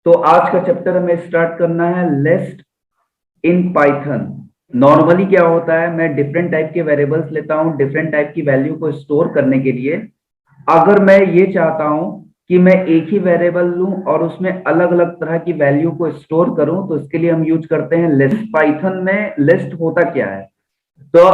तो आज का चैप्टर हमें स्टार्ट करना है लिस्ट इन पाइथन। नॉर्मली क्या होता है, मैं डिफरेंट टाइप के वेरिएबल्स लेता हूं डिफरेंट टाइप की वैल्यू को स्टोर करने के लिए। अगर मैं ये चाहता हूं कि मैं एक ही वेरिएबल लूं और उसमें अलग अलग तरह की वैल्यू को स्टोर करूं, तो इसके लिए हम यूज करते हैं लिस्ट। पाइथन में लिस्ट होता क्या है? तो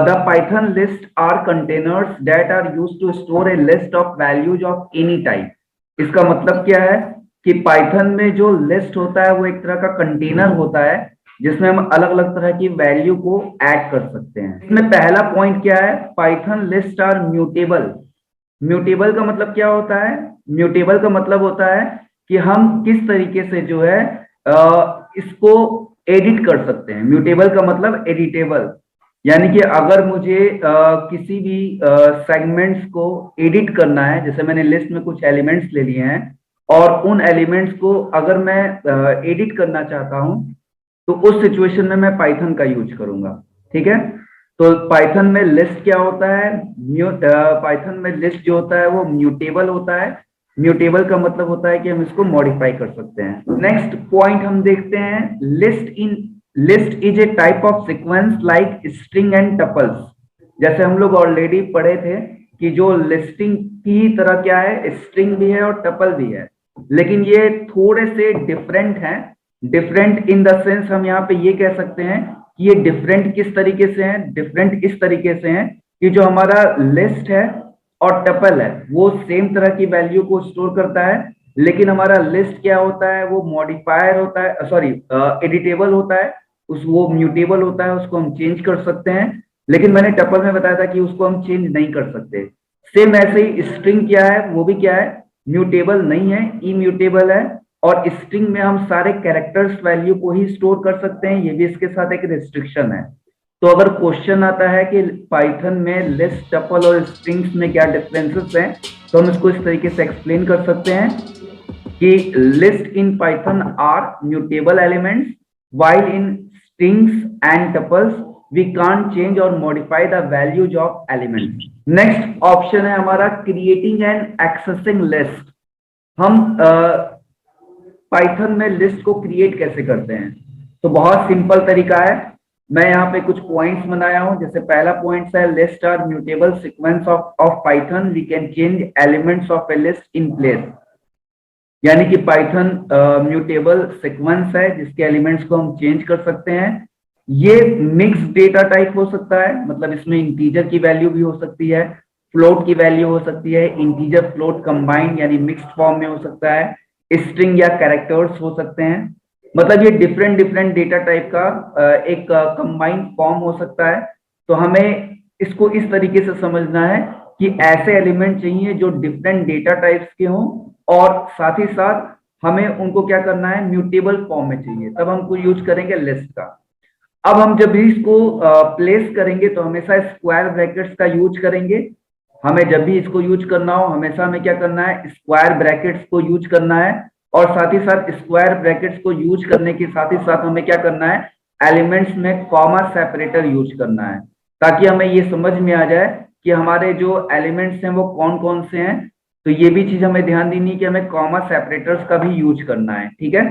the Python list are containers that are used to store a list of values of any type. इसका मतलब क्या है कि पाइथन में जो लिस्ट होता है वो एक तरह का कंटेनर होता है जिसमें हम अलग अलग तरह की वैल्यू को ऐड कर सकते हैं। इसमें पहला पॉइंट क्या है, Python list are mutable. Mutable का मतलब क्या होता है? म्यूटेबल का मतलब होता है कि हम किस तरीके से जो है इसको एडिट कर सकते हैं। म्यूटेबल का मतलब एडिटेबल, यानी कि अगर मुझे किसी भी सेगमेंट्स को एडिट करना है, जैसे मैंने लिस्ट में कुछ एलिमेंट्स ले लिए हैं और उन एलिमेंट्स को अगर मैं एडिट करना चाहता हूं, तो उस सिचुएशन में मैं पाइथन का यूज करूंगा। ठीक है, तो पाइथन में लिस्ट क्या होता है? पाइथन में लिस्ट जो होता है वो म्यूटेबल होता है। म्यूटेबल का मतलब होता है कि हम इसको मॉडिफाई कर सकते हैं। नेक्स्ट पॉइंट हम देखते हैं, list is a type of sequence like string and tuples. जैसे हम लोग ऑलरेडी पढ़े थे कि जो लिस्टिंग की तरह क्या है, स्ट्रिंग भी है और टपल भी है, लेकिन ये थोड़े से डिफरेंट हैं। डिफरेंट इन द सेंस हम यहाँ पे ये कह सकते हैं कि ये डिफरेंट किस तरीके से हैं। डिफरेंट इस तरीके से हैं कि जो हमारा लिस्ट है और टपल है वो सेम तरह की वैल्यू को स्टोर करता है, लेकिन हमारा लिस्ट क्या होता है, वो मॉडिफायर होता है, सॉरी एडिटेबल होता है। उस वो म्यूटेबल होता है, उसको हम चेंज कर सकते हैं। लेकिन मैंने टपल में बताया था कि उसको हम चेंज नहीं कर सकते। सेम ऐसे ही स्ट्रिंग क्या है, वो भी क्या है, म्यूटेबल नहीं है, इम्यूटेबल है। और स्ट्रिंग में हम सारे कैरेक्टर्स वैल्यू को ही स्टोर कर सकते हैं, ये भी इसके साथ एक रिस्ट्रिक्शन है। तो अगर क्वेश्चन आता है कि पाइथन में लिस्ट, टपल और स्ट्रिंग्स में क्या डिफरेंसेस हैं, तो हम इसको इस तरीके से एक्सप्लेन कर सकते हैं कि list in Python are mutable elements, while in strings and tuples we can't change or modify the values of elements. Next option है हमारा क्रिएटिंग एंड एक्सेसिंग लिस्ट। हम पाइथन में लिस्ट को क्रिएट कैसे करते हैं? तो बहुत सिंपल तरीका है। मैं यहाँ पे कुछ पॉइंट्स बनाया हूं। जैसे पहला पॉइंट है, list are mutable sequence of Python, we can change elements of a list in place. यानी कि पाइथन म्यूटेबल सीक्वेंस है जिसके एलिमेंट्स को हम चेंज कर सकते हैं। ये मिक्स डेटा टाइप हो सकता है, मतलब इसमें इंटीजर की वैल्यू भी हो सकती है, फ्लोट की वैल्यू हो सकती है, इंटीजर फ्लोट कंबाइंड यानी मिक्स्ड फॉर्म में हो सकता है, स्ट्रिंग या कैरेक्टर्स हो सकते हैं। मतलब ये डिफरेंट डिफरेंट डेटा टाइप का एक कंबाइंड फॉर्म हो सकता है। तो हमें इसको इस तरीके से समझना है कि ऐसे एलिमेंट चाहिए जो डिफरेंट डेटा टाइप्स के हों और साथ ही साथ हमें उनको क्या करना है, म्यूटेबल फॉर्म में चाहिए, तब हमको यूज करेंगे लिस्ट का। अब हम जब भी इसको प्लेस करेंगे तो हमेशा स्क्वायर ब्रैकेट्स का यूज करेंगे। हमें जब भी इसको यूज करना हो हमेशा हमें क्या करना है, स्क्वायर ब्रैकेट्स को यूज करना है। और साथ ही साथ स्क्वायर ब्रैकेट्स को यूज करने के साथ ही साथ हमें क्या करना है, एलिमेंट्स में कॉमा सेपरेटर यूज करना है, ताकि हमें ये समझ में आ जाए कि हमारे जो एलिमेंट्स हैं वो कौन कौन से हैं। तो ये भी चीज हमें ध्यान देनी है कि हमें कॉमा सेपरेटर्स का भी यूज करना है। ठीक है,